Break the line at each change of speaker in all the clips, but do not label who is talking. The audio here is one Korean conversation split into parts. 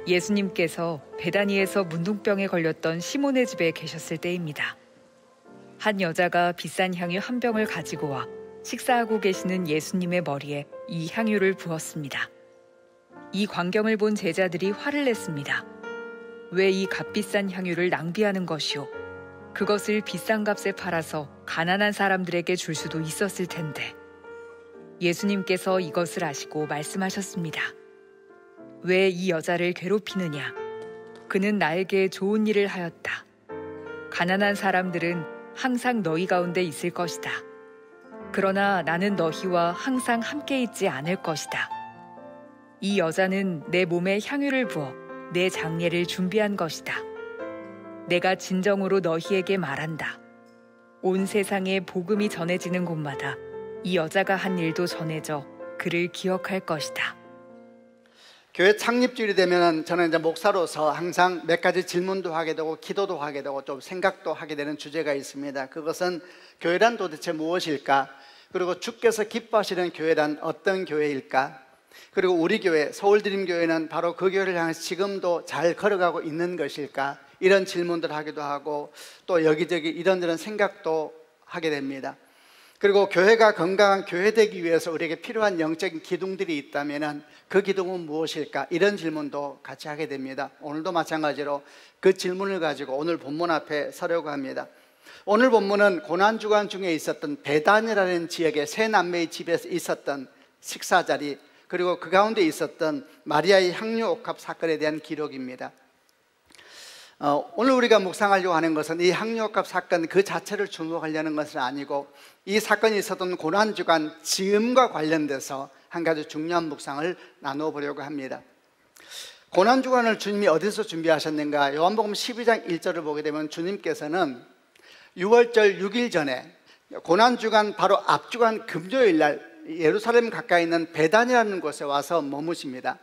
예수님께서 베다니에서 문둥병에 걸렸던 시몬의 집에 계셨을 때입니다. 한 여자가 비싼 향유 한 병을 가지고 와 식사하고 계시는 예수님의 머리에 이 향유를 부었습니다. 이 광경을 본 제자들이 화를 냈습니다. 왜 이 값비싼 향유를 낭비하는 것이오? 그것을 비싼 값에 팔아서 가난한 사람들에게 줄 수도 있었을 텐데. 예수님께서 이것을 아시고 말씀하셨습니다. 왜 이 여자를 괴롭히느냐? 그는 나에게 좋은 일을 하였다. 가난한 사람들은 항상 너희 가운데 있을 것이다. 그러나 나는 너희와 항상 함께 있지 않을 것이다. 이 여자는 내 몸에 향유를 부어 내 장례를 준비한 것이다. 내가 진정으로 너희에게 말한다. 온 세상에 복음이 전해지는 곳마다 이 여자가 한 일도 전해져 그를 기억할 것이다.
교회 창립주일이 되면 저는 이제 목사로서 항상 몇 가지 질문도 하게 되고 기도도 하게 되고 좀 생각도 하게 되는 주제가 있습니다. 그것은 교회란 도대체 무엇일까? 그리고 주께서 기뻐하시는 교회란 어떤 교회일까? 그리고 우리 교회 서울드림교회는 바로 그 교회를 향해서 지금도 잘 걸어가고 있는 것일까? 이런 질문들을 하기도 하고 또 여기저기 이런저런 생각도 하게 됩니다. 그리고 교회가 건강한 교회 되기 위해서 우리에게 필요한 영적인 기둥들이 있다면 그 기둥은 무엇일까? 이런 질문도 같이 하게 됩니다. 오늘도 마찬가지로 그 질문을 가지고 오늘 본문 앞에 서려고 합니다. 오늘 본문은 고난주간 중에 있었던 베다니라는 지역의 세 남매의 집에서 있었던 식사자리, 그리고 그 가운데 있었던 마리아의 향유옥합 사건에 대한 기록입니다. 오늘 우리가 묵상하려고 하는 것은 이 향유옥합 사건 그 자체를 주목하려는 것은 아니고 이 사건이 있었던 고난주간 즈음과 관련돼서 한 가지 중요한 묵상을 나누어 보려고 합니다. 고난주간을 주님이 어디서 준비하셨는가? 요한복음 12장 1절을 보게 되면 주님께서는 6월절 6일 전에 고난주간 바로 앞주간 금요일 날 예루살렘 가까이 있는 베단이라는 곳에 와서 머무십니다.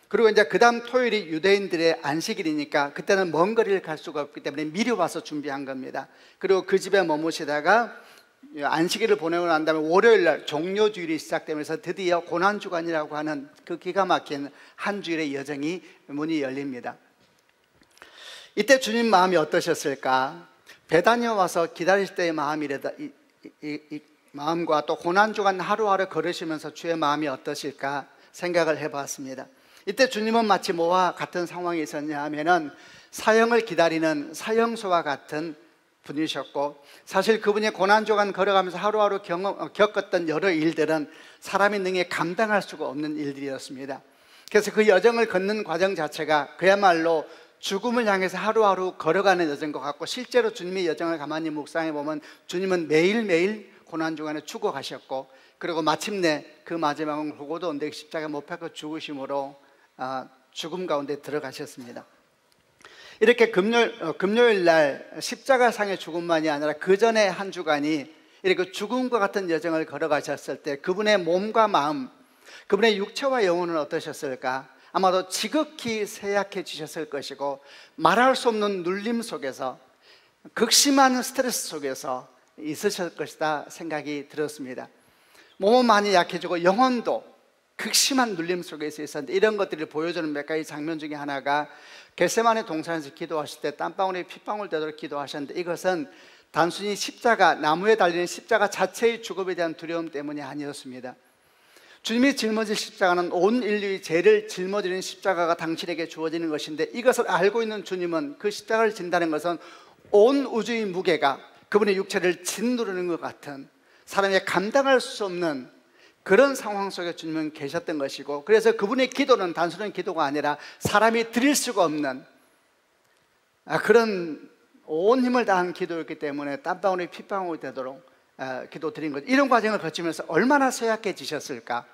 그리고 이제 그 다음 토요일이 유대인들의 안식일이니까 그때는 먼 거리를 갈 수가 없기 때문에 미리 와서 준비한 겁니다. 그리고 그 집에 머무시다가 안식일을 보내고 난 다음에 월요일 날 종료주일이 시작되면서 드디어 고난주간이라고 하는 그 기가 막힌 한 주일의 여정이 문이 열립니다. 이때 주님 마음이 어떠셨을까? 베다니에 와서 기다리실 때의 마음이래다. 이 마음과 또 고난주간 하루하루 걸으시면서 주의 마음이 어떠실까 생각을 해봤습니다. 이때 주님은 마치 뭐와 같은 상황이 있었냐 하면은 사형을 기다리는 사형수와 같은 분이셨고, 사실 그분이 고난주간 걸어가면서 하루하루 겪었던 여러 일들은 사람이 능히 감당할 수가 없는 일들이었습니다. 그래서 그 여정을 걷는 과정 자체가 그야말로 죽음을 향해서 하루하루 걸어가는 여정인 것 같고, 실제로 주님의 여정을 가만히 묵상해 보면 주님은 매일매일 고난주간에 죽어가셨고, 그리고 마침내 그 마지막은 고고도 언덕 십자가에 못 박혀 죽으심으로 죽음 가운데 들어가셨습니다. 이렇게 금요일 날 십자가상의 죽음만이 아니라 그 전에 한 주간이 이렇게 죽음과 같은 여정을 걸어가셨을 때 그분의 몸과 마음, 그분의 육체와 영혼은 어떠셨을까? 아마도 지극히 쇠약해지셨을 것이고 말할 수 없는 눌림 속에서, 극심한 스트레스 속에서 있으실 것이다 생각이 들었습니다. 몸은 많이 약해지고 영혼도 극심한 눌림 속에서 있었는데, 이런 것들을 보여주는 몇 가지 장면 중에 하나가 겟세마네 동산에서 기도하실 때 땀방울에 핏방울 되도록 기도하셨는데, 이것은 단순히 십자가, 나무에 달리는 십자가 자체의 죽음에 대한 두려움 때문이 아니었습니다. 주님이 짊어질 십자가는 온 인류의 죄를 짊어지는 십자가가 당신에게 주어지는 것인데, 이것을 알고 있는 주님은 그 십자가를 진다는 것은 온 우주의 무게가 그분의 육체를 짓누르는 것 같은, 사람이 감당할 수 없는 그런 상황 속에 주님은 계셨던 것이고, 그래서 그분의 기도는 단순한 기도가 아니라 사람이 드릴 수가 없는 그런 온 힘을 다한 기도였기 때문에 땀방울이 핏방울이 되도록 기도 드린 거죠. 이런 과정을 거치면서 얼마나 쇠약해지셨을까.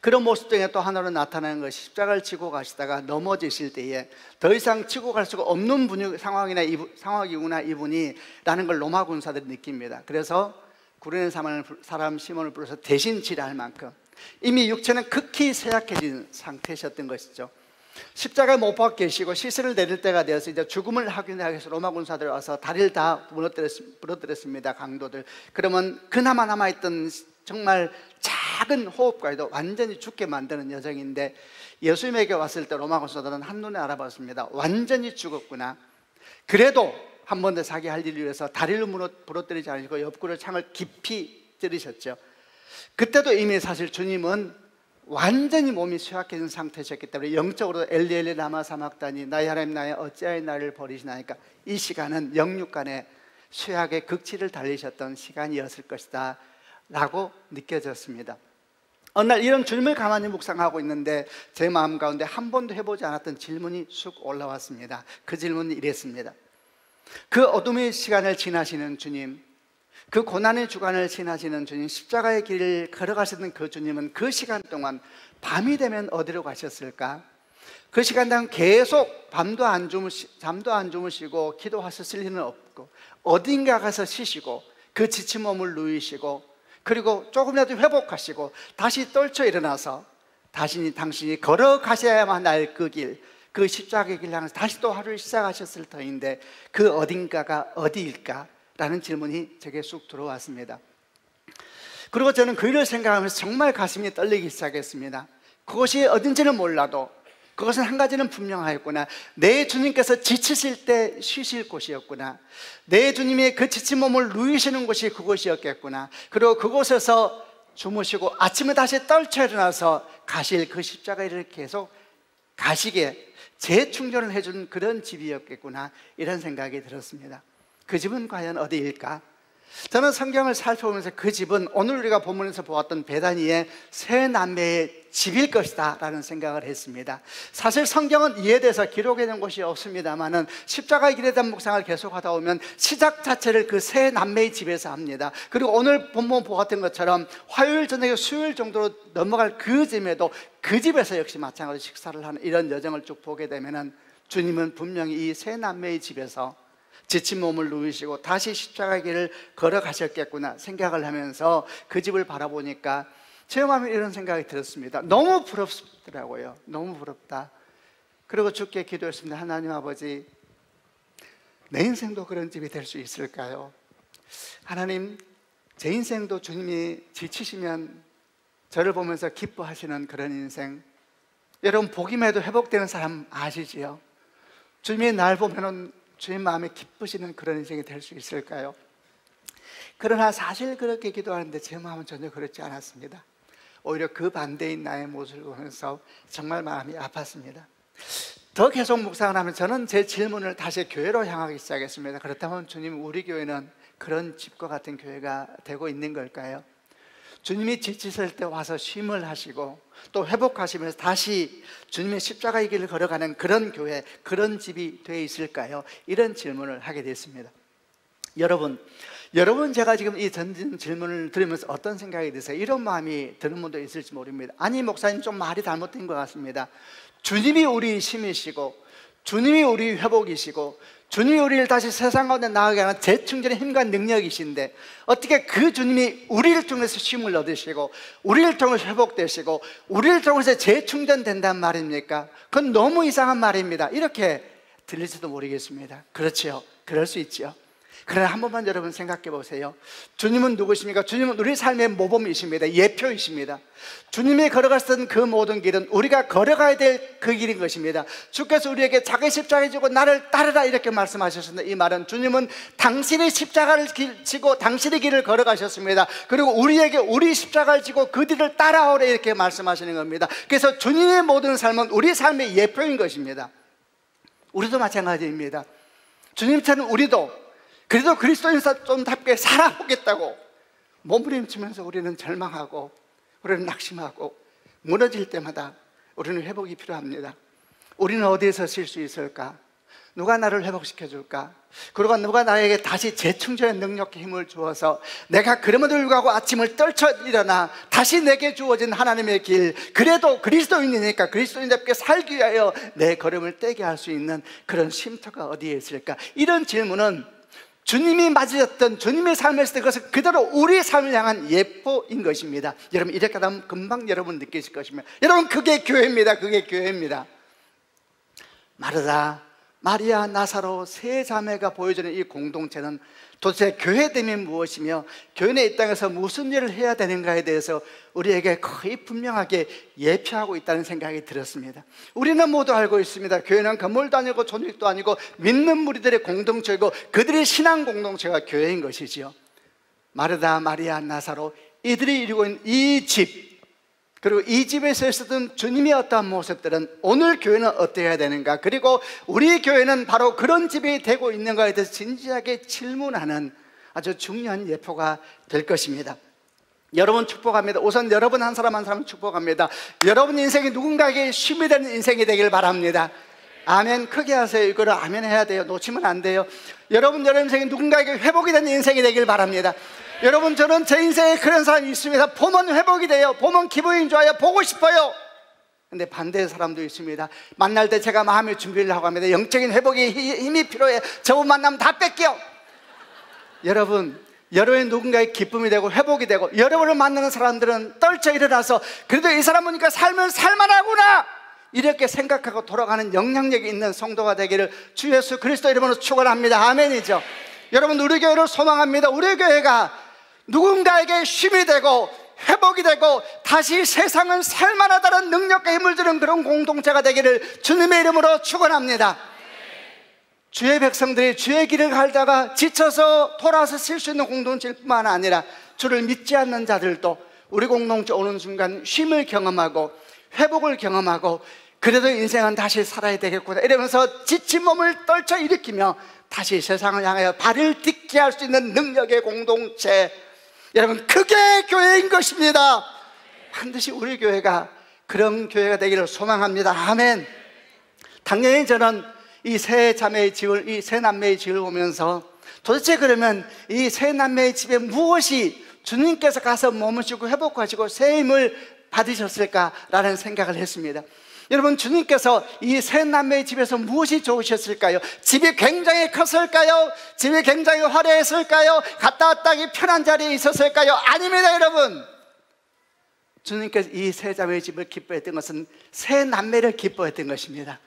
그런 모습 중에 또 하나로 나타나는 것이 십자가를 지고 가시다가 넘어지실 때에 더 이상 지고 갈 수가 없는 상황이구나 이분이 라는 걸 로마 군사들이 느낍니다. 그래서 구레네 사람 시몬을 불러서 대신 치료할 만큼 이미 육체는 극히 쇠약해진 상태셨던 것이죠. 십자가에 못 박혀 계시고 시신을 내릴 때가 되어서 이제 죽음을 확인하기 위해서 로마 군사들이 와서 다리를 다 부러뜨렸습니다. 강도들. 그러면 그나마 남아있던 정말 작은 호흡과도 완전히 죽게 만드는 여정인데, 예수님에게 왔을 때 로마 군사들은 한눈에 알아봤습니다. 완전히 죽었구나. 그래도 한 번 더 자기 할 일을 위해서 다리를 부러뜨리지 않으시고 옆구리 창을 깊이 찌르셨죠. 그때도 이미 사실 주님은 완전히 몸이 쇠약해진 상태셨기 때문에 영적으로 엘리 엘리 라마 사막다니 나의 하나님 나의 어찌하여 나를 버리시나니까 이 시간은 영육간의 쇠약의 극치를 달리셨던 시간이었을 것이다 라고 느껴졌습니다. 어느 날 이런 주님을 가만히 묵상하고 있는데 제 마음 가운데 한 번도 해보지 않았던 질문이 쑥 올라왔습니다. 그 질문은 이랬습니다. 그 어둠의 시간을 지나시는 주님, 그 고난의 주간을 지나시는 주님, 십자가의 길을 걸어가시는 그 주님은 그 시간 동안 밤이 되면 어디로 가셨을까? 그 시간 동안 계속 잠도 안 주무시고 기도하셨을 리는 없고 어딘가 가서 쉬시고 그 지친 몸을 누이시고 그리고 조금이라도 회복하시고 다시 떨쳐 일어나서 당신이 걸어가셔야만 할 그 길, 그 십자가의 길 향해서 다시 또 하루를 시작하셨을 터인데 그 어딘가가 어디일까? 라는 질문이 제게 쑥 들어왔습니다. 그리고 저는 그 일을 생각하면서 정말 가슴이 떨리기 시작했습니다. 그것이 어딘지는 몰라도 그것은 한 가지는 분명하였구나. 내 주님께서 지치실 때 쉬실 곳이었구나. 내 주님이 그 지친 몸을 누이시는 곳이 그곳이었겠구나. 그리고 그곳에서 주무시고 아침에 다시 떨쳐 일어나서 가실 그 십자가를 계속 가시게 재충전을 해준 그런 집이었겠구나, 이런 생각이 들었습니다. 그 집은 과연 어디일까? 저는 성경을 살펴보면서 그 집은 오늘 우리가 본문에서 보았던 베다니의 세 남매의 집일 것이다 라는 생각을 했습니다. 사실 성경은 이에 대해서 기록해 놓은 것이 없습니다만은 십자가의 길에 대한 묵상을 계속하다 보면 시작 자체를 그 세 남매의 집에서 합니다. 그리고 오늘 본문 보았던 것처럼 화요일 저녁에 수요일 정도로 넘어갈 그 즈음에도 그 집에서 역시 마찬가지로 식사를 하는 이런 여정을 쭉 보게 되면은 주님은 분명히 이 세 남매의 집에서 지친 몸을 누이시고 다시 십자가의 길을 걸어가셨겠구나 생각을 하면서 그 집을 바라보니까 제 마음에 이런 생각이 들었습니다. 너무 부럽더라고요. 너무 부럽다. 그리고 주께 기도했습니다. 하나님 아버지, 내 인생도 그런 집이 될 수 있을까요? 하나님, 제 인생도 주님이 지치시면 저를 보면서 기뻐하시는 그런 인생, 여러분 보기만 해도 회복되는 사람 아시지요? 주님이 날 보면은 주님 마음에 기쁘시는 그런 인생이 될 수 있을까요? 그러나 사실 그렇게 기도하는데 제 마음은 전혀 그렇지 않았습니다. 오히려 그 반대인 나의 모습을 보면서 정말 마음이 아팠습니다. 더 계속 묵상을 하면 저는 제 질문을 다시 교회로 향하기 시작했습니다. 그렇다면 주님, 우리 교회는 그런 집과 같은 교회가 되고 있는 걸까요? 주님이 지치실 때 와서 쉼을 하시고 또 회복하시면서 다시 주님의 십자가의 길을 걸어가는 그런 교회, 그런 집이 되어 있을까요? 이런 질문을 하게 됐습니다. 여러분 제가 지금 이 던진 질문을 들으면서 어떤 생각이 드세요? 이런 마음이 드는 분도 있을지 모릅니다. 아니 목사님, 좀 말이 잘못된 것 같습니다. 주님이 우리 힘이시고 주님이 우리 회복이시고 주님이 우리를 다시 세상 가운데 나아가게 하는 재충전의 힘과 능력이신데 어떻게 그 주님이 우리를 통해서 쉼을 얻으시고 우리를 통해서 회복되시고 우리를 통해서 재충전된단 말입니까? 그건 너무 이상한 말입니다. 이렇게 들릴지도 모르겠습니다. 그렇죠, 그럴 수 있죠. 그러나 한 번만 여러분 생각해 보세요. 주님은 누구십니까? 주님은 우리 삶의 모범이십니다. 예표이십니다. 주님이 걸어갔던 그 모든 길은 우리가 걸어가야 될 그 길인 것입니다. 주께서 우리에게 자기 십자가를 지고 나를 따르라 이렇게 말씀하셨습니다. 이 말은 주님은 당신의 십자가를 지고 당신의 길을 걸어가셨습니다. 그리고 우리에게 우리 십자가를 지고 그 뒤를 따라오라 이렇게 말씀하시는 겁니다. 그래서 주님의 모든 삶은 우리 삶의 예표인 것입니다. 우리도 마찬가지입니다. 주님처럼 우리도 그래도 그리스도인답게 살아보겠다고 몸부림치면서 우리는 절망하고 우리는 낙심하고 무너질 때마다 우리는 회복이 필요합니다. 우리는 어디에서 쉴 수 있을까? 누가 나를 회복시켜줄까? 그리고 누가 나에게 다시 재충전의 능력과 힘을 주어서 내가 그럼에도 불구하고 아침을 떨쳐 일어나 다시 내게 주어진 하나님의 길, 그래도 그리스도인이니까 그리스도인답게 살기 위하여 내 걸음을 떼게 할 수 있는 그런 쉼터가 어디에 있을까? 이런 질문은 주님이 맞으셨던 주님의 삶을 했을 때 그것은 그대로 우리 삶을 향한 예포인 것입니다. 여러분 이렇게 하면 금방 여러분 느끼실 것입니다. 여러분 그게 교회입니다. 그게 교회입니다. 마르다 마리아, 나사로 세 자매가 보여주는 이 공동체는 도대체 교회됨이 무엇이며 교회는 이 땅에서 무슨 일을 해야 되는가에 대해서 우리에게 거의 분명하게 예표하고 있다는 생각이 들었습니다. 우리는 모두 알고 있습니다. 교회는 건물도 아니고 조직도 아니고 믿는 무리들의 공동체이고 그들의 신앙 공동체가 교회인 것이지요. 마르다, 마리아, 나사로, 이들이 이루고 있는 이 집, 그리고 이 집에서 있었던 주님의 어떠한 모습들은 오늘 교회는 어떠해야 되는가, 그리고 우리 교회는 바로 그런 집이 되고 있는가에 대해서 진지하게 질문하는 아주 중요한 예표가 될 것입니다. 여러분 축복합니다. 우선 여러분 한 사람 한 사람 축복합니다. 여러분 인생이 누군가에게 쉼이 되는 인생이 되길 바랍니다. 아멘. 크게 하세요. 이거를 아멘 해야 돼요. 놓치면 안 돼요. 여러분 인생이 누군가에게 회복이 되는 인생이 되길 바랍니다. 여러분, 저는 제 인생에 그런 사람이 있습니다. 보면 회복이 돼요. 보면 기분이 좋아요. 보고 싶어요. 근데 반대의 사람도 있습니다. 만날 때 제가 마음의 준비를 하고 합니다. 영적인 회복에 힘이 필요해. 저분 만나면 다 뺏겨. 여러분, 여러분의 누군가의 기쁨이 되고 회복이 되고, 여러분을 만나는 사람들은 떨쳐 일어나서 그래도 이 사람 보니까 삶은 살만하구나, 이렇게 생각하고 돌아가는 영향력이 있는 성도가 되기를 주 예수 그리스도 이름으로 축원합니다. 아멘이죠. 여러분, 우리 교회를 소망합니다. 우리 교회가 누군가에게 쉼이 되고 회복이 되고 다시 세상은 살만하다는 능력과 힘을 주는 그런 공동체가 되기를 주님의 이름으로 축원합니다. 주의 백성들이 주의 길을 갈다가 지쳐서 돌아서 쉴 수 있는 공동체일 뿐만 아니라 주를 믿지 않는 자들도 우리 공동체 오는 순간 쉼을 경험하고 회복을 경험하고 그래도 인생은 다시 살아야 되겠구나 이러면서 지친 몸을 떨쳐 일으키며 다시 세상을 향하여 발을 딛게 할 수 있는 능력의 공동체, 여러분, 그게 교회인 것입니다. 반드시 우리 교회가 그런 교회가 되기를 소망합니다. 아멘. 당연히 저는 이 세 자매의 집을, 이 세 남매의 집을 보면서 도대체 그러면 이 세 남매의 집에 무엇이 주님께서 가서 머무시고 회복하시고 새 힘을 받으셨을까라는 생각을 했습니다. 여러분, 주님께서 이 세 남매의 집에서 무엇이 좋으셨을까요? 집이 굉장히 컸을까요? 집이 굉장히 화려했을까요? 갔다 왔다 하기 편한 자리에 있었을까요? 아닙니다. 여러분, 주님께서 이 세 자매의 집을 기뻐했던 것은 세 남매를 기뻐했던 것입니다.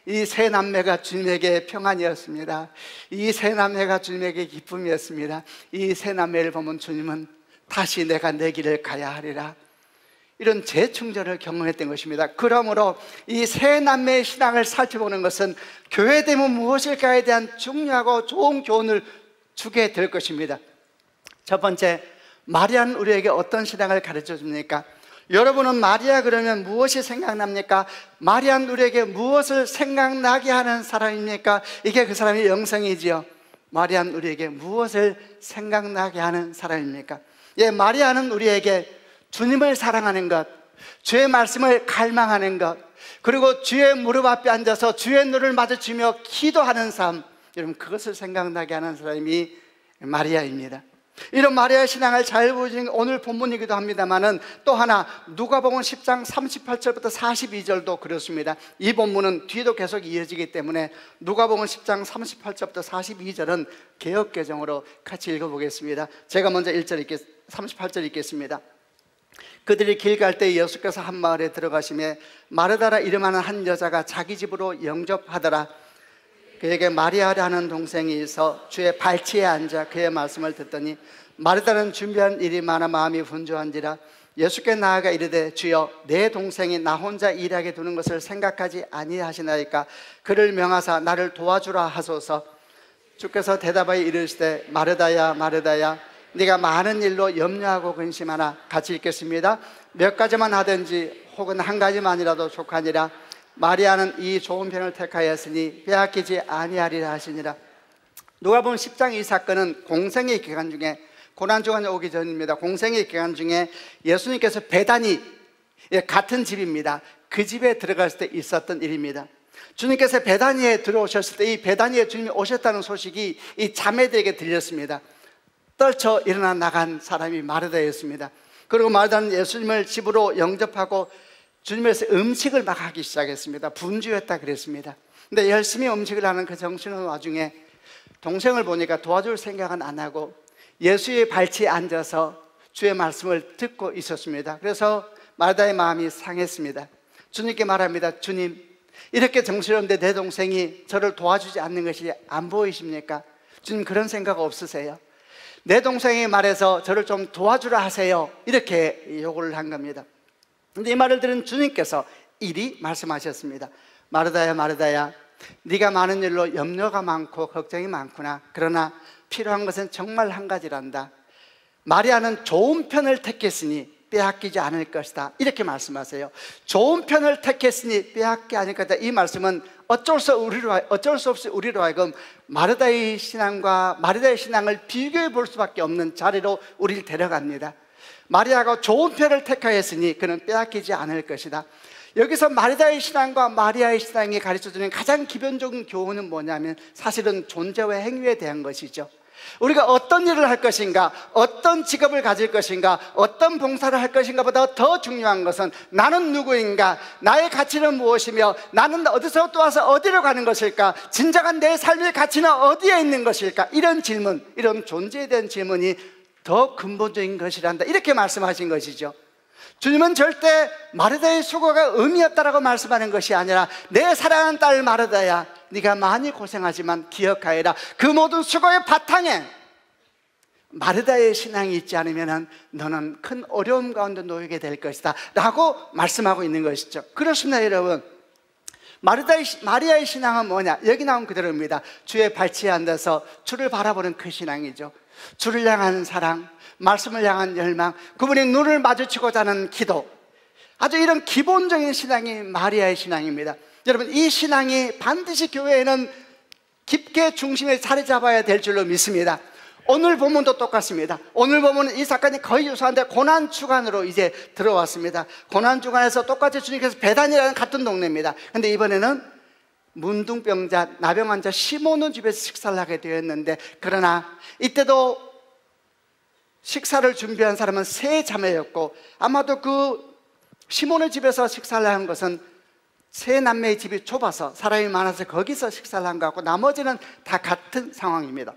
이 세 남매가 주님에게 평안이었습니다. 이 세 남매가 주님에게 기쁨이었습니다. 이 세 남매를 보면 주님은 다시 내가 내 길을 가야 하리라, 이런 재충전을 경험했던 것입니다. 그러므로 이 세 남매의 신앙을 살펴보는 것은 교회됨은 무엇일까에 대한 중요하고 좋은 교훈을 주게 될 것입니다. 첫 번째, 마리아는 우리에게 어떤 신앙을 가르쳐 줍니까? 여러분은 마리아 그러면 무엇이 생각납니까? 마리아는 우리에게 무엇을 생각나게 하는 사람입니까? 이게 그 사람의 영성이지요. 마리아는 우리에게 무엇을 생각나게 하는 사람입니까? 예, 마리아는 우리에게 주님을 사랑하는 것, 주의 말씀을 갈망하는 것, 그리고 주의 무릎 앞에 앉아서 주의 눈을 마주치며 기도하는 삶, 여러분, 그것을 생각나게 하는 사람이 마리아입니다. 이런 마리아의 신앙을 잘 보여주는 오늘 본문이기도 합니다만은 또 하나, 누가복음 10장 38절부터 42절도 그렇습니다. 이 본문은 뒤도 계속 이어지기 때문에 누가복음 10장 38절부터 42절은 개역개정으로 같이 읽어보겠습니다. 제가 먼저 38절 읽겠습니다. 그들이 길 갈 때 예수께서 한 마을에 들어가시매 마르다라 이름하는 한 여자가 자기 집으로 영접하더라. 그에게 마리아라 하는 동생이 있어 주의 발치에 앉아 그의 말씀을 듣더니 마르다는 준비한 일이 많아 마음이 분주한지라 예수께 나아가 이르되 주여, 내 동생이 나 혼자 일하게 두는 것을 생각하지 아니하시나이까? 그를 명하사 나를 도와주라 하소서. 주께서 대답하여 이르시되 마르다야 마르다야, 네가 많은 일로 염려하고 근심하나. 같이 읽겠습니다. 몇 가지만 하든지 혹은 한 가지만이라도 족하니라. 마리아는 이 좋은 편을 택하였으니 빼앗기지 아니하리라 하시니라. 누가복음 10장 이 사건은 공생의 기간 중에, 고난주간이 오기 전입니다. 공생의 기간 중에 예수님께서 베다니, 같은 집입니다. 그 집에 들어갔을 때 있었던 일입니다. 주님께서 베다니에 들어오셨을 때 이 베다니에 주님이 오셨다는 소식이 이 자매들에게 들렸습니다. 떨쳐 일어나 나간 사람이 마르다였습니다. 그리고 마르다는 예수님을 집으로 영접하고 주님께서 음식을 막 하기 시작했습니다. 분주했다 그랬습니다. 근데 열심히 음식을 하는 그 정신없는 와중에 동생을 보니까 도와줄 생각은 안 하고 예수의 발치에 앉아서 주의 말씀을 듣고 있었습니다. 그래서 마르다의 마음이 상했습니다. 주님께 말합니다. 주님, 이렇게 정스러운데 내 동생이 저를 도와주지 않는 것이 안 보이십니까? 주님 그런 생각 없으세요? 내 동생이 말해서 저를 좀 도와주라 하세요, 이렇게 요구를 한 겁니다. 근데 이 말을 들은 주님께서 이리 말씀하셨습니다. 마르다야 마르다야, 네가 많은 일로 염려가 많고 걱정이 많구나. 그러나 필요한 것은 정말 한 가지란다. 마리아는 좋은 편을 택했으니 빼앗기지 않을 것이다, 이렇게 말씀하세요. 좋은 편을 택했으니 빼앗기지 않을 것이다. 이 말씀은 어쩔 수 없이 우리로 하여금 마르다의 신앙을 비교해 볼 수밖에 없는 자리로 우리를 데려갑니다. 마리아가 좋은 편을 택하였으니 그는 빼앗기지 않을 것이다. 여기서 마르다의 신앙과 마리아의 신앙이 가르쳐주는 가장 기본적인 교훈은 뭐냐면 사실은 존재와 행위에 대한 것이죠. 우리가 어떤 일을 할 것인가, 어떤 직업을 가질 것인가, 어떤 봉사를 할 것인가 보다 더 중요한 것은 나는 누구인가, 나의 가치는 무엇이며 나는 어디서 또 와서 어디로 가는 것일까, 진정한 내 삶의 가치는 어디에 있는 것일까, 이런 질문, 이런 존재에 대한 질문이 더 근본적인 것이란다, 이렇게 말씀하신 것이죠. 주님은 절대 마르다의 수고가 의미 없다라고 말씀하는 것이 아니라 내 사랑하는 딸 마르다야, 네가 많이 고생하지만 기억하여라, 그 모든 수고의 바탕에 마르다의 신앙이 있지 않으면 너는 큰 어려움 가운데 놓이게 될 것이다 라고 말씀하고 있는 것이죠. 그렇습니다 여러분. 마리아의 신앙은 뭐냐? 여기 나온 그대로입니다. 주의 발치에 앉아서 주를 바라보는 그 신앙이죠. 주를 향한 사랑, 말씀을 향한 열망, 그분의 눈을 마주치고자 하는 기도, 아주 이런 기본적인 신앙이 마리아의 신앙입니다. 여러분, 이 신앙이 반드시 교회에는 깊게 중심에 자리 잡아야 될 줄로 믿습니다. 오늘 본문도 똑같습니다. 오늘 본문은 이 사건이 거의 유사한데 고난주간으로 이제 들어왔습니다. 고난주간에서 똑같이 주님께서 베다니라는 같은 동네입니다. 근데 이번에는 문둥병자, 나병 환자 시몬의 집에서 식사를 하게 되었는데, 그러나 이때도 식사를 준비한 사람은 세 자매였고, 아마도 그 시몬의 집에서 식사를 한 것은 세 남매의 집이 좁아서 사람이 많아서 거기서 식사를 한 것 같고, 나머지는 다 같은 상황입니다.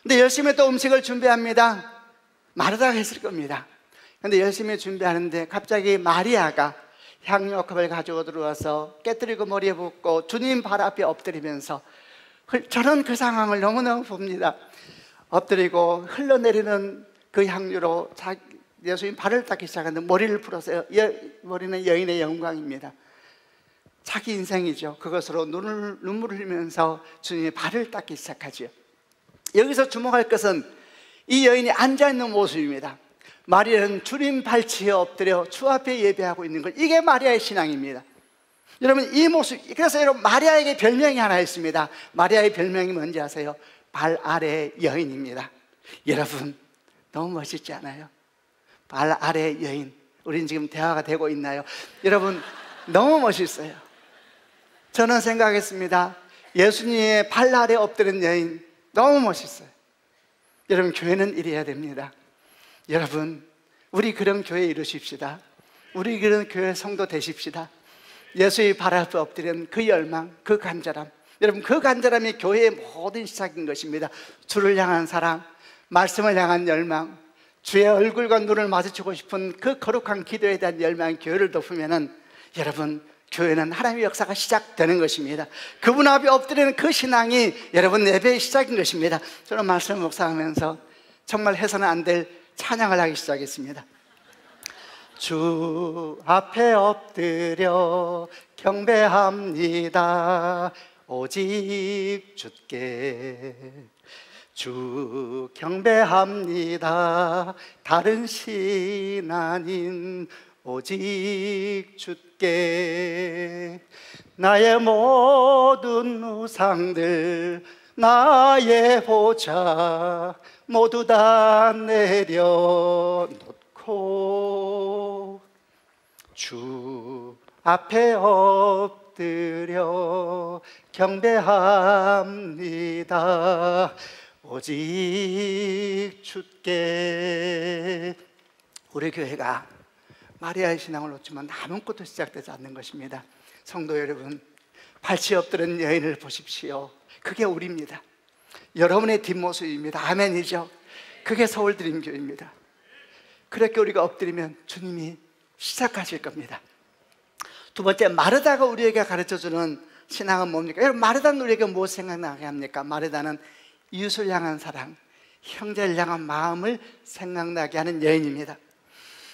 근데 열심히 또 음식을 준비합니다. 마르다가 했을 겁니다. 근데 열심히 준비하는데 갑자기 마리아가 향유컵을 가지고 들어와서 깨뜨리고 머리에 붓고 주님 발 앞에 엎드리면서, 저는 그 상황을 너무너무 봅니다. 엎드리고 흘러내리는 그 향유로 예수님 발을 닦기 시작하는데 머리를 풀어서, 머리는 여인의 영광입니다. 자기 인생이죠. 그것으로 눈물을 흘리면서 주님의 발을 닦기 시작하죠. 여기서 주목할 것은 이 여인이 앉아있는 모습입니다. 마리아는 주님 발치에 엎드려 주 앞에 예배하고 있는 것, 이게 마리아의 신앙입니다. 여러분, 이 모습, 그래서 여러분, 마리아에게 별명이 하나 있습니다. 마리아의 별명이 뭔지 아세요? 발 아래 여인입니다. 여러분, 너무 멋있지 않아요? 발 아래 여인. 우린 지금 대화가 되고 있나요? 여러분, 너무 멋있어요. 저는 생각했습니다. 예수님의 발 아래 엎드린 여인, 너무 멋있어요. 여러분, 교회는 이래야 됩니다. 여러분, 우리 그런 교회 이루십시다. 우리 그런 교회 성도 되십시다. 예수의 발 앞에 엎드린 그 열망, 그 간절함, 여러분, 그 간절함이 교회의 모든 시작인 것입니다. 주를 향한 사랑, 말씀을 향한 열망, 주의 얼굴과 눈을 마주치고 싶은 그 거룩한 기도에 대한 열망이 교회를 덮으면은, 여러분, 교회는 하나님의 역사가 시작되는 것입니다. 그분 앞에 엎드리는 그 신앙이 여러분 예배의 시작인 것입니다. 저는 말씀을 묵상하면서 정말 해서는 안 될 찬양을 하기 시작했습니다. 주 앞에 엎드려 경배합니다. 오직 주께 주 경배합니다. 다른 신 아닌 오직 주께. 나의 모든 우상들, 나의 보좌 모두 다 내려놓고 주 앞에 엎드려 경배합니다. 오직 주께. 우리 교회가 마리아의 신앙을 놓치면 아무것도 시작되지 않는 것입니다. 성도 여러분, 발치 엎드린 여인을 보십시오. 그게 우리입니다. 여러분의 뒷모습입니다. 아멘이죠. 그게 서울드림교회입니다. 그렇게 우리가 엎드리면 주님이 시작하실 겁니다. 두 번째, 마르다가 우리에게 가르쳐주는 신앙은 뭡니까? 여러분, 마르다는 우리에게 무엇을 생각나게 합니까? 마르다는 이웃을 향한 사랑, 형제를 향한 마음을 생각나게 하는 여인입니다.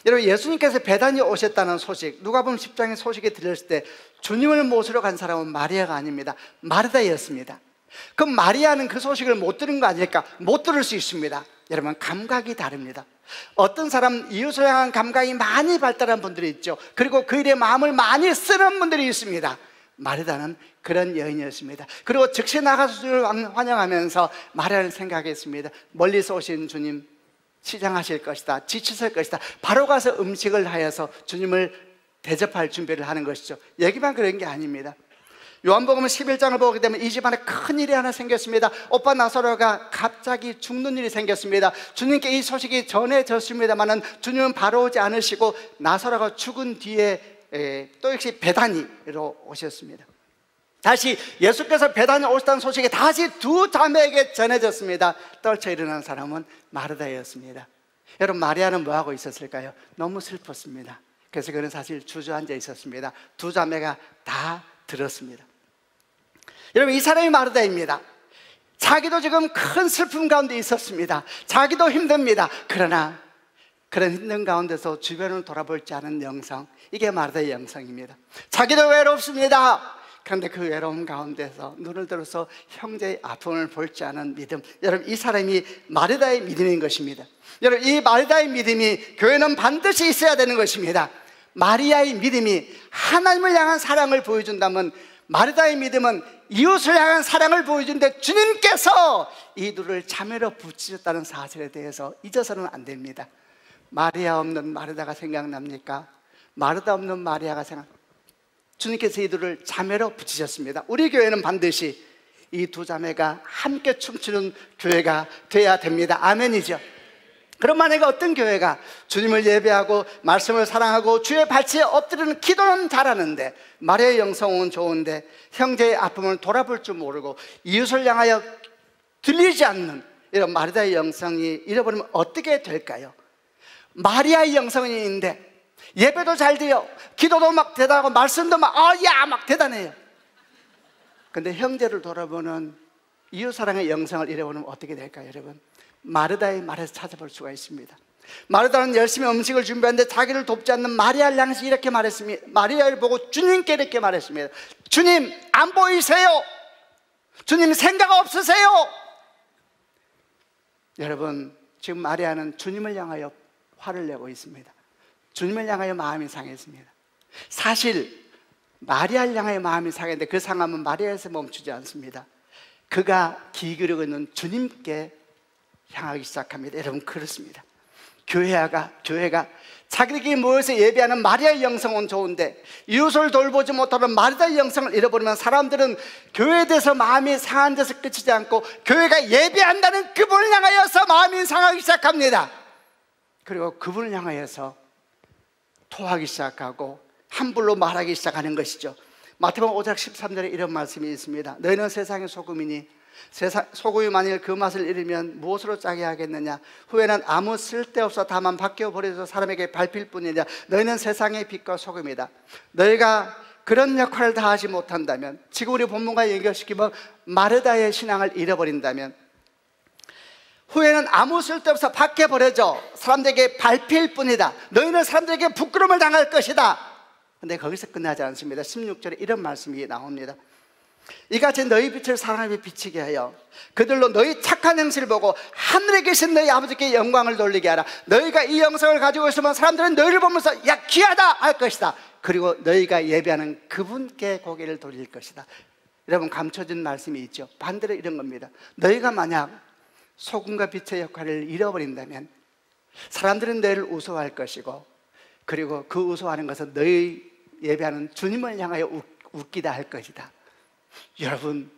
여러분, 예수님께서 베다니에 오셨다는 소식, 누가복음 10장의 소식이 들렸을 때 주님을 모시러 간 사람은 마리아가 아닙니다. 마르다였습니다. 그럼 마리아는 그 소식을 못 들은 거 아닐까? 못 들을 수 있습니다. 여러분, 감각이 다릅니다. 어떤 사람 이웃을 향한 감각이 많이 발달한 분들이 있죠. 그리고 그 일에 마음을 많이 쓰는 분들이 있습니다. 마르다는 그런 여인이었습니다. 그리고 즉시 나가서 주님을 환영하면서 마리아는 생각했습니다. 멀리서 오신 주님 시장하실 것이다, 지치실 것이다. 바로 가서 음식을 하여서 주님을 대접할 준비를 하는 것이죠. 여기만 그런 게 아닙니다. 요한복음 11장을 보게 되면 이 집안에 큰 일이 하나 생겼습니다. 오빠 나사로가 갑자기 죽는 일이 생겼습니다. 주님께 이 소식이 전해졌습니다마는 주님은 바로 오지 않으시고 나사로가 죽은 뒤에 또 역시 베다니로 오셨습니다. 다시 예수께서 베다니에 오셨다는 소식이 다시 두 자매에게 전해졌습니다. 떨쳐 일어난 사람은 마르다였습니다. 여러분, 마리아는 뭐하고 있었을까요? 너무 슬펐습니다. 그래서 그는 사실 주저앉아 있었습니다. 두 자매가 다 들었습니다. 여러분, 이 사람이 마르다입니다. 자기도 지금 큰 슬픔 가운데 있었습니다. 자기도 힘듭니다. 그러나 그런 힘든 가운데서 주변을 돌아보지 않은 영성, 이게 마르다의 영성입니다. 자기도 외롭습니다. 그런데 그 외로움 가운데서 눈을 들어서 형제의 아픔을 볼지 않은 믿음, 여러분, 이 사람이 마르다의 믿음인 것입니다. 여러분, 이 마르다의 믿음이 교회는 반드시 있어야 되는 것입니다. 마리아의 믿음이 하나님을 향한 사랑을 보여준다면 마르다의 믿음은 이웃을 향한 사랑을 보여주는데 주님께서 이 둘을 자매로 붙이셨다는 사실에 대해서 잊어서는 안 됩니다. 마리아 없는 마르다가 생각납니까? 마르다 없는 마리아가 주님께서 이 둘을 자매로 붙이셨습니다. 우리 교회는 반드시 이 두 자매가 함께 춤추는 교회가 돼야 됩니다. 아멘이죠. 그럼 만약에 어떤 교회가 주님을 예배하고 말씀을 사랑하고 주의 발치에 엎드리는 기도는 잘하는데 마리아의 영성은 좋은데 형제의 아픔을 돌아볼 줄 모르고 이웃을 향하여 들리지 않는 이런 마리아의 영성이 잃어버리면 어떻게 될까요? 마리아의 영성이 있는데 예배도 잘 돼요. 기도도 막 대단하고 말씀도 막 대단해요. 근데 형제를 돌아보는 이웃사랑의 영성을 잃어버리면 어떻게 될까요, 여러분? 마르다의 말에서 찾아볼 수가 있습니다. 마르다는 열심히 음식을 준비하는데 자기를 돕지 않는 마리아를 향해서 이렇게 말했습니다. 마리아를 보고 주님께 이렇게 말했습니다. 주님, 안 보이세요? 주님, 생각 없으세요? 여러분, 지금 마리아는 주님을 향하여 화를 내고 있습니다. 주님을 향하여 마음이 상했습니다. 사실 마리아를 향하여 마음이 상했는데 그 상함은 마리아에서 멈추지 않습니다. 그가 기울이고 있는 주님께 향하기 시작합니다. 여러분, 그렇습니다. 교회가 자기들끼리 모여서 예배하는 마리아의 영성은 좋은데 이웃을 돌보지 못하는 마리아의 영성을 잃어버리면 사람들은 교회에 대해서 마음이 상한 데서 끝이지 않고 교회가 예배한다는 그분을 향하여서 마음이 상하기 시작합니다. 그리고 그분을 향하여서 토하기 시작하고 함부로 말하기 시작하는 것이죠. 마태복음 5장 13절에 이런 말씀이 있습니다. 너희는 세상의 소금이니 소금이 만일 그 맛을 잃으면 무엇으로 짜게 하겠느냐? 후에는 아무 쓸데없어 다만 바뀌어 버려서 사람에게 밟힐 뿐이냐? 너희는 세상의 빛과 소금이다. 너희가 그런 역할을 다 하지 못한다면, 지금 우리 본문과 연결시키면 마르다의 신앙을 잃어버린다면 후에는 아무 쓸데없어 밖에 버려져 사람들에게 밟힐 뿐이다. 너희는 사람들에게 부끄러움을 당할 것이다. 근데 거기서 끝나지 않습니다. 16절에 이런 말씀이 나옵니다. 이같이 너희 빛을 사람에게 비치게 하여 그들로 너희 착한 행실을 보고 하늘에 계신 너희 아버지께 영광을 돌리게 하라. 너희가 이 영성을 가지고 있으면 사람들은 너희를 보면서 야, 귀하다 할 것이다. 그리고 너희가 예배하는 그분께 고개를 돌릴 것이다. 여러분, 감춰진 말씀이 있죠. 반대로 이런 겁니다. 너희가 만약 소금과 빛의 역할을 잃어버린다면 사람들은 너희를 우스워할 것이고, 그리고 그 우스워하는 것은 너희 예배하는 주님을 향하여 웃기다 할 것이다. 여러분,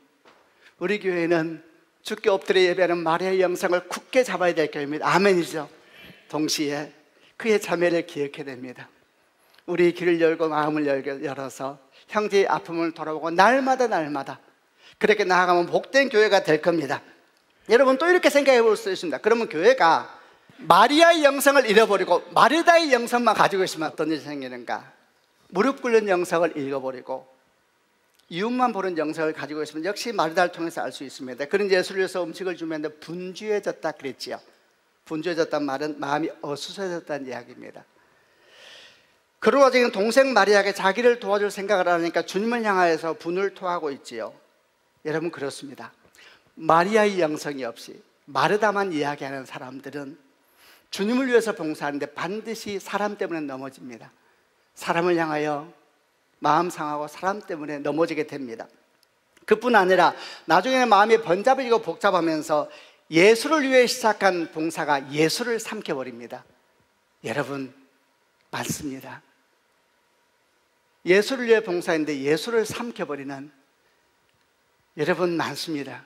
우리 교회는 주께 엎드려 예배하는 마리아의 영성을 굳게 잡아야 될 교회입니다. 아멘이죠. 동시에 그의 자매를 기억해야 됩니다. 우리 귀를 열고 마음을 열어서 형제의 아픔을 돌아보고 날마다 그렇게 나아가면 복된 교회가 될 겁니다. 여러분, 또 이렇게 생각해 볼 수 있습니다. 그러면 교회가 마리아의 영성을 잃어버리고 마르다의 영성만 가지고 있으면 어떤 일이 생기는가? 무릎 꿇는 영상을 읽어버리고 이웃만 보는 영상을 가지고 있으면 역시 마르다를 통해서 알 수 있습니다. 그런 예수를 위해서 음식을 주면 분주해졌다 그랬지요. 분주해졌다는 말은 마음이 어수선해졌다는 이야기입니다. 그런 와중에 동생 마리아에게 자기를 도와줄 생각을 하니까 주님을 향하여서 분을 토하고 있지요. 여러분, 그렇습니다. 마리아의 영성이 없이 마르다만 이야기하는 사람들은 주님을 위해서 봉사하는데 반드시 사람 때문에 넘어집니다. 사람을 향하여 마음 상하고 사람 때문에 넘어지게 됩니다. 그뿐 아니라 나중에는 마음이 번잡해지고 복잡하면서 예수를 위해 시작한 봉사가 예수를 삼켜버립니다. 여러분, 많습니다. 예수를 위해 봉사했는데 예수를 삼켜버리는 여러분 많습니다.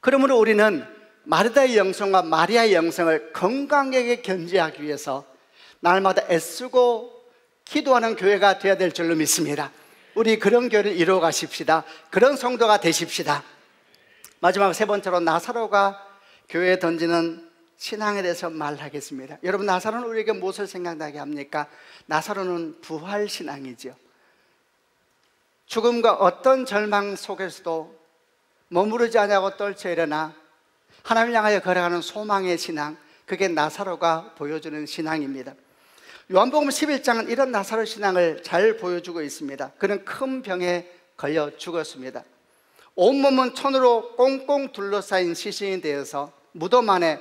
그러므로 우리는 마르다의 영성과 마리아의 영성을 건강하게 견지하기 위해서 날마다 애쓰고 기도하는 교회가 되어야 될 줄로 믿습니다. 우리 그런 교회를 이루어 가십시다. 그런 성도가 되십시다. 마지막 세 번째로 나사로가 교회에 던지는 신앙에 대해서 말하겠습니다. 여러분, 나사로는 우리에게 무엇을 생각나게 합니까? 나사로는 부활신앙이죠. 죽음과 어떤 절망 속에서도 머무르지 않고 떨쳐 일어나 하나님을 향하여 걸어가는 소망의 신앙, 그게 나사로가 보여주는 신앙입니다. 요한복음 11장은 이런 나사로 신앙을 잘 보여주고 있습니다. 그는 큰 병에 걸려 죽었습니다. 온몸은 천으로 꽁꽁 둘러싸인 시신이 되어서 무덤 안에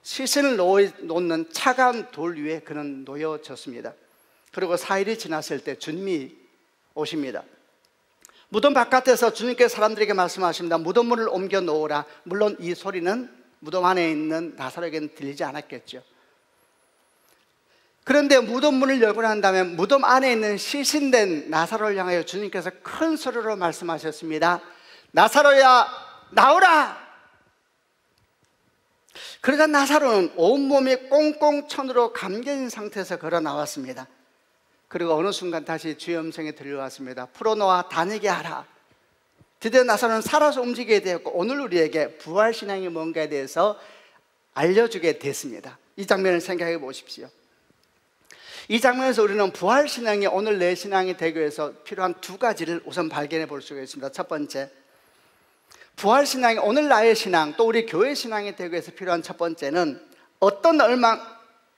시신을 놓는 차가운 돌 위에 그는 놓여졌습니다. 그리고 4일이 지났을 때 주님이 오십니다. 무덤 바깥에서 주님께서 사람들에게 말씀하십니다. 무덤 문을 옮겨 놓으라. 물론 이 소리는 무덤 안에 있는 나사로에게는 들리지 않았겠죠. 그런데 무덤 문을 열고 난 다음에 무덤 안에 있는 시신된 나사로를 향하여 주님께서 큰 소리로 말씀하셨습니다. 나사로야, 나오라! 그러자 나사로는 온몸이 꽁꽁 천으로 감겨진 상태에서 걸어 나왔습니다. 그리고 어느 순간 다시 주의 음성이 들려왔습니다. 풀어놓아 다니게 하라. 드디어 나사로는 살아서 움직이게 되었고 오늘 우리에게 부활신앙이 뭔가에 대해서 알려주게 됐습니다. 이 장면을 생각해 보십시오. 이 장면에서 우리는 부활신앙이 오늘 내 신앙이 되기 위해서 필요한 두 가지를 우선 발견해 볼 수가 있습니다. 첫 번째, 부활신앙이 오늘 나의 신앙, 또 우리 교회 신앙이 되기 위해서 필요한 첫 번째는 어떤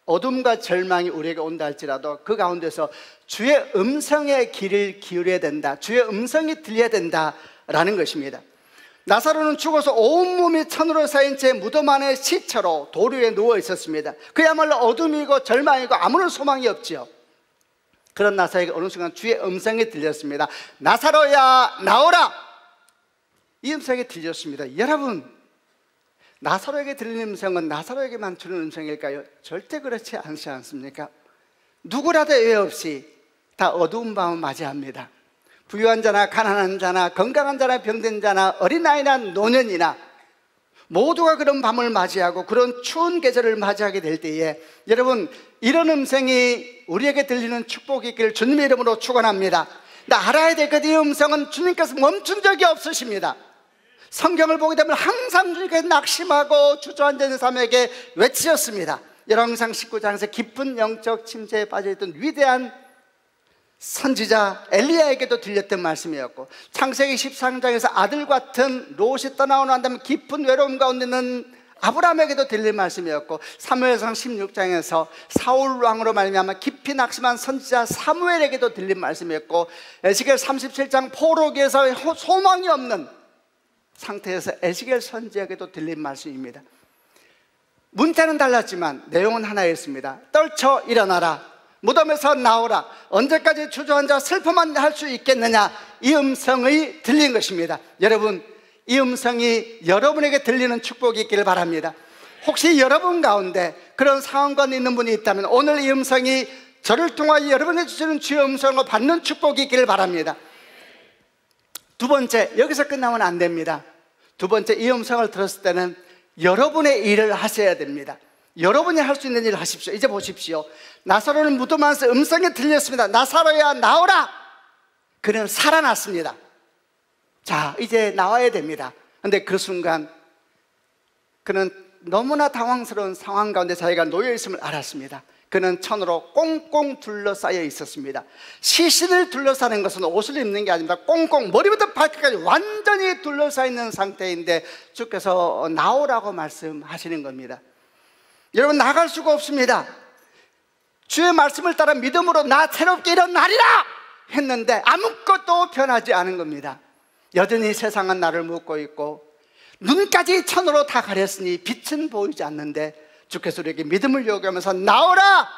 어둠과 절망이 우리에게 온다 할지라도 그 가운데서 주의 음성의 귀를 기울여야 된다, 주의 음성이 들려야 된다라는 것입니다. 나사로는 죽어서 온몸이 천으로 쌓인 채 무덤 안에 시체로 돌 위에 누워 있었습니다. 그야말로 어둠이고 절망이고 아무런 소망이 없지요. 그런 나사로에게 어느 순간 주의 음성이 들렸습니다. 나사로야, 나오라! 이 음성이 들렸습니다. 여러분, 나사로에게 들리는 음성은 나사로에게만 주는 음성일까요? 절대 그렇지 않지 않습니까? 누구라도 예외 없이 다 어두운 밤을 맞이합니다. 부유한 자나 가난한 자나 건강한 자나 병든 자나 어린아이나 노년이나 모두가 그런 밤을 맞이하고 그런 추운 계절을 맞이하게 될 때에 여러분, 이런 음성이 우리에게 들리는 축복이 있기를 주님의 이름으로 축원합니다. 근데 알아야 될 것, 이 음성은 주님께서 멈춘 적이 없으십니다. 성경을 보게 되면 항상 주님께서 낙심하고 주저앉은 사람에게 외치셨습니다. 열왕기상 19장에서 깊은 영적 침체에 빠져있던 위대한 선지자 엘리야에게도 들렸던 말씀이었고, 창세기 13장에서 아들 같은 롯이 떠나고 난 다음에 깊은 외로움 가운데 있는 아브라함에게도 들린 말씀이었고, 사무엘상 16장에서 사울 왕으로 말미암아 깊이 낙심한 선지자 사무엘에게도 들린 말씀이었고, 에스겔 37장 포로기에서 소망이 없는 상태에서 에스겔 선지자에게도 들린 말씀입니다. 문자는 달랐지만 내용은 하나였습니다. 떨쳐 일어나라, 무덤에서 나오라, 언제까지 주저앉아 슬퍼만 할 수 있겠느냐, 이 음성이 들린 것입니다. 여러분, 이 음성이 여러분에게 들리는 축복이 있기를 바랍니다. 혹시 여러분 가운데 그런 상황과 있는 분이 있다면 오늘 이 음성이 저를 통하여 여러분에게 주시는 주의 음성을 받는 축복이 있기를 바랍니다. 두 번째, 여기서 끝나면 안 됩니다. 두 번째, 이 음성을 들었을 때는 여러분의 일을 하셔야 됩니다. 여러분이 할 수 있는 일을 하십시오. 이제 보십시오. 나사로는 무덤 안에서 음성이 들렸습니다. 나사로야, 나오라! 그는 살아났습니다. 자, 이제 나와야 됩니다. 그런데 그 순간 그는 너무나 당황스러운 상황 가운데 자기가 놓여 있음을 알았습니다. 그는 천으로 꽁꽁 둘러싸여 있었습니다. 시신을 둘러싸는 것은 옷을 입는 게 아닙니다. 꽁꽁 머리부터 발끝까지 완전히 둘러싸여 있는 상태인데 주께서 나오라고 말씀하시는 겁니다. 여러분, 나갈 수가 없습니다. 주의 말씀을 따라 믿음으로 나 새롭게 일어나리라 했는데 아무것도 변하지 않은 겁니다. 여전히 세상은 나를 묻고 있고 눈까지 천으로 다 가렸으니 빛은 보이지 않는데 주께서 우리에게 믿음을 요구하면서 나오라!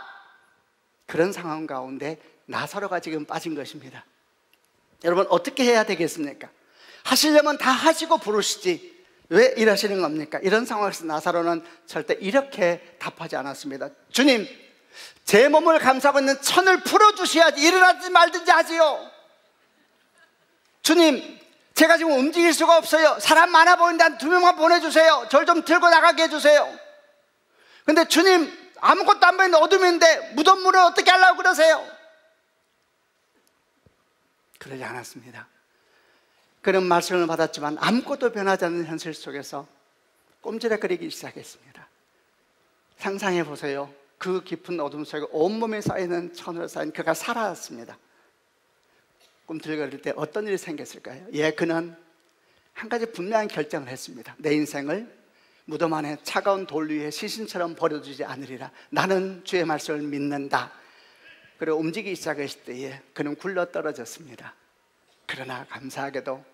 그런 상황 가운데 나사로가 지금 빠진 것입니다. 여러분, 어떻게 해야 되겠습니까? 하시려면 다 하시고 부르시지 왜 일하시는 겁니까? 이런 상황에서 나사로는 절대 이렇게 답하지 않았습니다. 주님, 제 몸을 감싸고 있는 천을 풀어주셔야지 일어나지 말든지 하지요. 주님, 제가 지금 움직일 수가 없어요. 사람 많아 보이는데 한 2명만 보내주세요. 절 좀 들고 나가게 해주세요. 근데 주님, 아무것도 안 보이는 어둠인데 무덤 문을 어떻게 하려고 그러세요? 그러지 않았습니다. 그런 말씀을 받았지만 아무것도 변하지 않는 현실 속에서 꼼지락거리기 시작했습니다. 상상해 보세요. 그 깊은 어둠 속에 온몸에 쌓이는 천으로 쌓인 그가 살아났습니다. 꿈틀거릴 때 어떤 일이 생겼을까요? 그는 한 가지 분명한 결정을 했습니다. 내 인생을 무덤 안에 차가운 돌 위에 시신처럼 버려두지 않으리라. 나는 주의 말씀을 믿는다. 그리고 움직이기 시작했을 때에 그는 굴러 떨어졌습니다. 그러나 감사하게도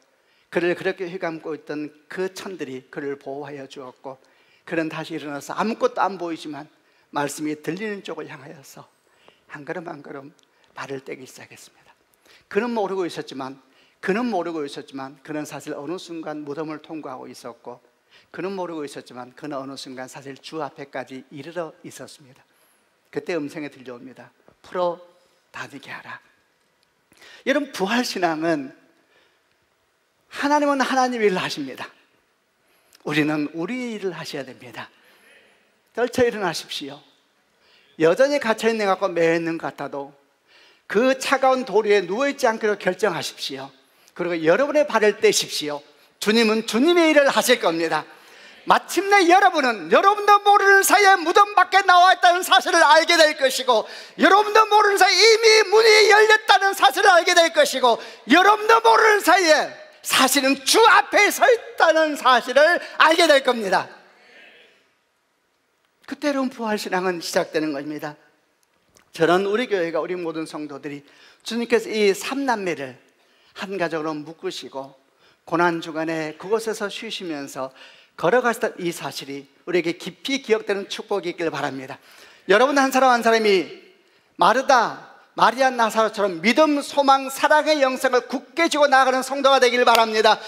그를 그렇게 휘감고 있던 그 천들이 그를 보호하여 주었고, 그는 다시 일어나서 아무것도 안 보이지만 말씀이 들리는 쪽을 향하여서 한 걸음 한 걸음 발을 떼기 시작했습니다. 그는 모르고 있었지만 그는 사실 어느 순간 무덤을 통과하고 있었고, 그는 모르고 있었지만 그는 어느 순간 사실 주 앞에까지 이르러 있었습니다. 그때 음성이 들려옵니다. 풀어 다니게 하라. 여러분, 부활신앙은 하나님은 하나님 일을 하십니다. 우리는 우리 일을 하셔야 됩니다. 떨쳐 일어나십시오. 여전히 갇혀있는 것 같고 매여있는 것 같아도 그 차가운 돌 위에 누워있지 않기로 결정하십시오. 그리고 여러분의 발을 떼십시오. 주님은 주님의 일을 하실 겁니다. 마침내 여러분도 모르는 사이에 무덤 밖에 나와 있다는 사실을 알게 될 것이고, 여러분도 모르는 사이에 이미 문이 열렸다는 사실을 알게 될 것이고, 여러분도 모르는 사이에 사실은 주 앞에 서 있다는 사실을 알게 될 겁니다. 그때로 부활신앙은 시작되는 겁니다. 저는 우리 교회가, 우리 모든 성도들이 주님께서 이 삼남매를 한 가족으로 묶으시고 고난주간에 그곳에서 쉬시면서 걸어가시던 이 사실이 우리에게 깊이 기억되는 축복이 있길 바랍니다. 여러분 한 사람 한 사람이 마르다, 마리아, 나사로처럼 믿음, 소망, 사랑의 영성을 굳게 쥐고 나아가는 성도가 되길 바랍니다.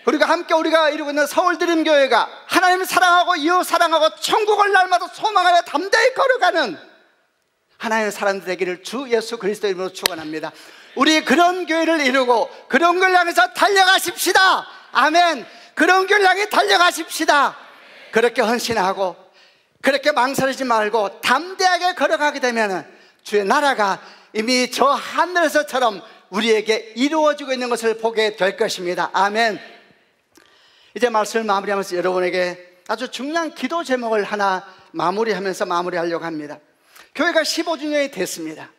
우리가 함께 우리가 이루고 있는 서울드림교회가 하나님을 사랑하고 이웃 사랑하고 천국을 날마다 소망하며 담대히 걸어가는 하나님의 사람들 되기를 주 예수 그리스도 이름으로 축원합니다. 우리 그런 교회를 이루고 그런 걸 향해서 달려가십시다. 아멘. 그런 교회를 향해 달려가십시다. 그렇게 헌신하고 그렇게 망설이지 말고 담대하게 걸어가게 되면 주의 나라가 이미 저 하늘에서처럼 우리에게 이루어지고 있는 것을 보게 될 것입니다. 아멘. 이제 말씀을 마무리하면서 여러분에게 아주 중요한 기도 제목을 하나 마무리하려고 합니다. 교회가 15주년이 됐습니다.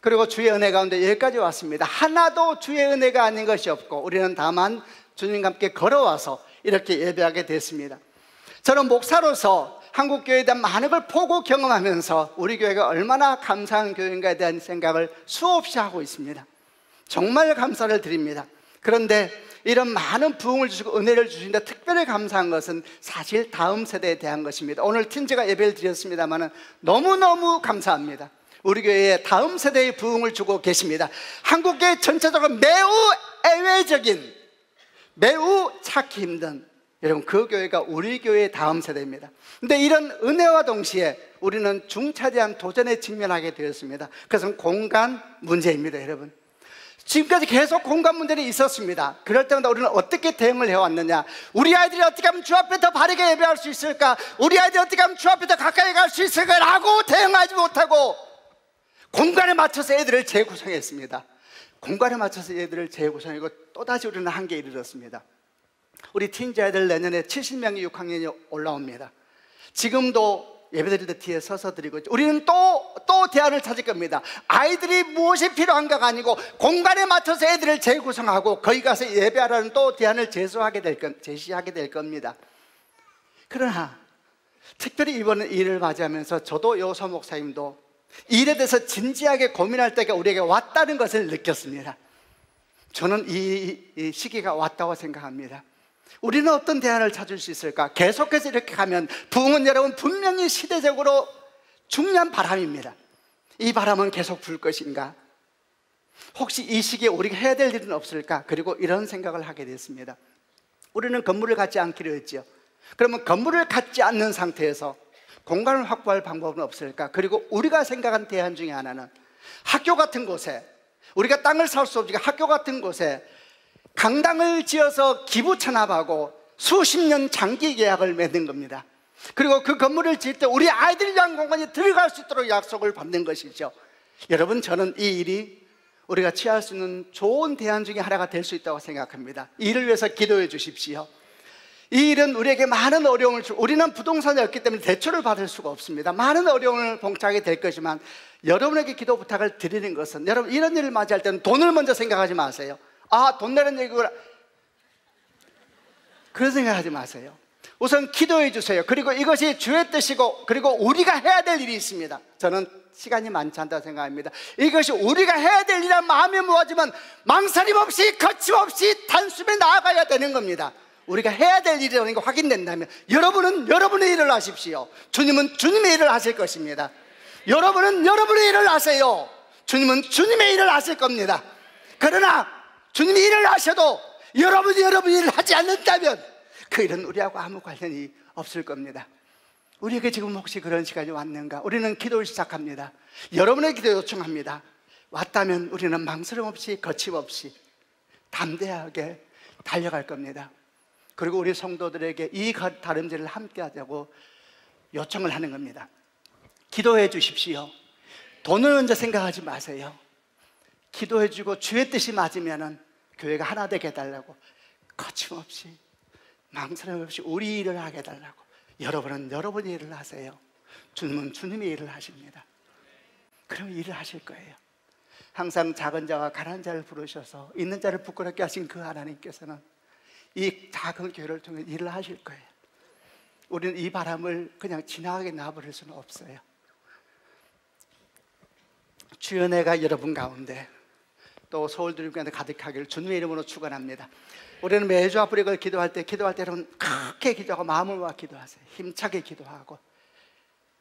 그리고 주의 은혜 가운데 여기까지 왔습니다. 하나도 주의 은혜가 아닌 것이 없고 우리는 다만 주님과 함께 걸어와서 이렇게 예배하게 됐습니다. 저는 목사로서 한국교회에 대한 많은 걸 보고 경험하면서 우리 교회가 얼마나 감사한 교회인가에 대한 생각을 수없이 하고 있습니다. 정말 감사를 드립니다. 그런데 이런 많은 부흥을 주시고 은혜를 주시는데 특별히 감사한 것은 사실 다음 세대에 대한 것입니다. 오늘 팀제가 예배를 드렸습니다만 너무너무 감사합니다. 우리 교회에 다음 세대의 부흥을 주고 계십니다. 한국교회 전체적으로 매우 애외적인, 매우 찾기 힘든, 여러분 그 교회가 우리 교회의 다음 세대입니다. 그런데 이런 은혜와 동시에 우리는 중차대한 도전에 직면하게 되었습니다. 그것은 공간 문제입니다. 여러분, 지금까지 계속 공간 문제는 있었습니다. 그럴 때마다 우리는 어떻게 대응을 해왔느냐, 우리 아이들이 어떻게 하면 주 앞에 더 바르게 예배할 수 있을까, 우리 아이들이 어떻게 하면 주 앞에 더 가까이 갈 수 있을까 라고 대응하지 못하고 공간에 맞춰서 애들을 재구성했습니다. 공간에 맞춰서 애들을 재구성하고 또다시 우리는 한계에 이르렀습니다. 우리 틴지 아이들 내년에 70명이 6학년이 올라옵니다. 지금도 예배드릴 때 뒤에 서서 드리고 있죠. 우리는 또 대안을 찾을 겁니다. 아이들이 무엇이 필요한가가 아니고 공간에 맞춰서 애들을 재구성하고 거기 가서 예배하라는 또 대안을 제시하게 될 겁니다. 그러나 특별히 이번 일을 맞이하면서 저도 여호사 목사님도 일에 대해서 진지하게 고민할 때가 우리에게 왔다는 것을 느꼈습니다. 저는 이 시기가 왔다고 생각합니다. 우리는 어떤 대안을 찾을 수 있을까? 계속해서 이렇게 가면 부흥은 여러분 분명히 시대적으로 중요한 바람입니다. 이 바람은 계속 불 것인가? 혹시 이 시기에 우리가 해야 될 일은 없을까? 그리고 이런 생각을 하게 됐습니다. 우리는 건물을 갖지 않기로 했죠. 그러면 건물을 갖지 않는 상태에서 공간을 확보할 방법은 없을까? 그리고 우리가 생각한 대안 중에 하나는 학교 같은 곳에, 우리가 땅을 살 수 없으니까 학교 같은 곳에 강당을 지어서 기부 찬합하고 수십 년 장기 계약을 맺는 겁니다. 그리고 그 건물을 지을 때 우리 아이들 위한 공간에 들어갈 수 있도록 약속을 받는 것이죠. 여러분, 저는 이 일이 우리가 취할 수 있는 좋은 대안 중에 하나가 될 수 있다고 생각합니다. 이 일을 위해서 기도해 주십시오. 이 일은 우리에게 많은 어려움을 주고, 우리는 부동산이 없기 때문에 대출을 받을 수가 없습니다. 많은 어려움을 봉착하게 될 것이지만 여러분에게 기도 부탁을 드리는 것은, 여러분 이런 일을 맞이할 때는 돈을 먼저 생각하지 마세요. 아, 돈 내는 얘기구나, 그런 생각하지 마세요. 우선 기도해 주세요. 그리고 이것이 주의 뜻이고, 그리고 우리가 해야 될 일이 있습니다. 저는 시간이 많지 않다고 생각합니다. 이것이 우리가 해야 될 일이란 마음이 모아지면 망설임 없이 거침없이 단숨에 나아가야 되는 겁니다. 우리가 해야 될 일이라는 게 확인된다면 여러분은 여러분의 일을 하십시오. 주님은 주님의 일을 하실 것입니다. 여러분은 여러분의 일을 하세요. 주님은 주님의 일을 하실 겁니다. 그러나 주님이 일을 하셔도 여러분이 여러분의 일을 하지 않는다면 그 일은 우리하고 아무 관련이 없을 겁니다. 우리에게 지금 혹시 그런 시간이 왔는가? 우리는 기도를 시작합니다. 여러분의 기도 요청합니다. 왔다면 우리는 망설임 없이 거침없이 담대하게 달려갈 겁니다. 그리고 우리 성도들에게 이 다름질을 함께 하자고 요청을 하는 겁니다. 기도해 주십시오. 돈을 먼저 생각하지 마세요. 기도해 주고 주의 뜻이 맞으면 교회가 하나 되게 해달라고, 거침없이 망설임 없이 우리 일을 하게 해달라고. 여러분은 여러분의 일을 하세요. 주님은 주님의 일을 하십니다. 그럼 일을 하실 거예요. 항상 작은 자와 가난한 자를 부르셔서 있는 자를 부끄럽게 하신 그 하나님께서는 이 작은 교회를 통해 일을 하실 거예요. 우리는 이 바람을 그냥 지나가게 놔버릴 수는 없어요. 주의 은혜가 여러분 가운데 또 서울드림교회 가득하기를 주님의 이름으로 축원합니다. 우리는 매주 앞으로 이걸 기도할 때 여러분 크게 기도하고 마음을 모아 기도하세요. 힘차게 기도하고,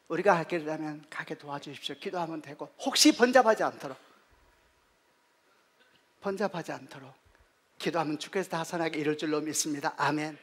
우리가 할 길이라면 가게 도와주십시오. 기도하면 되고, 혹시 번잡하지 않도록 기도하면 주께서 다 선하게 이룰 줄로 믿습니다. 아멘.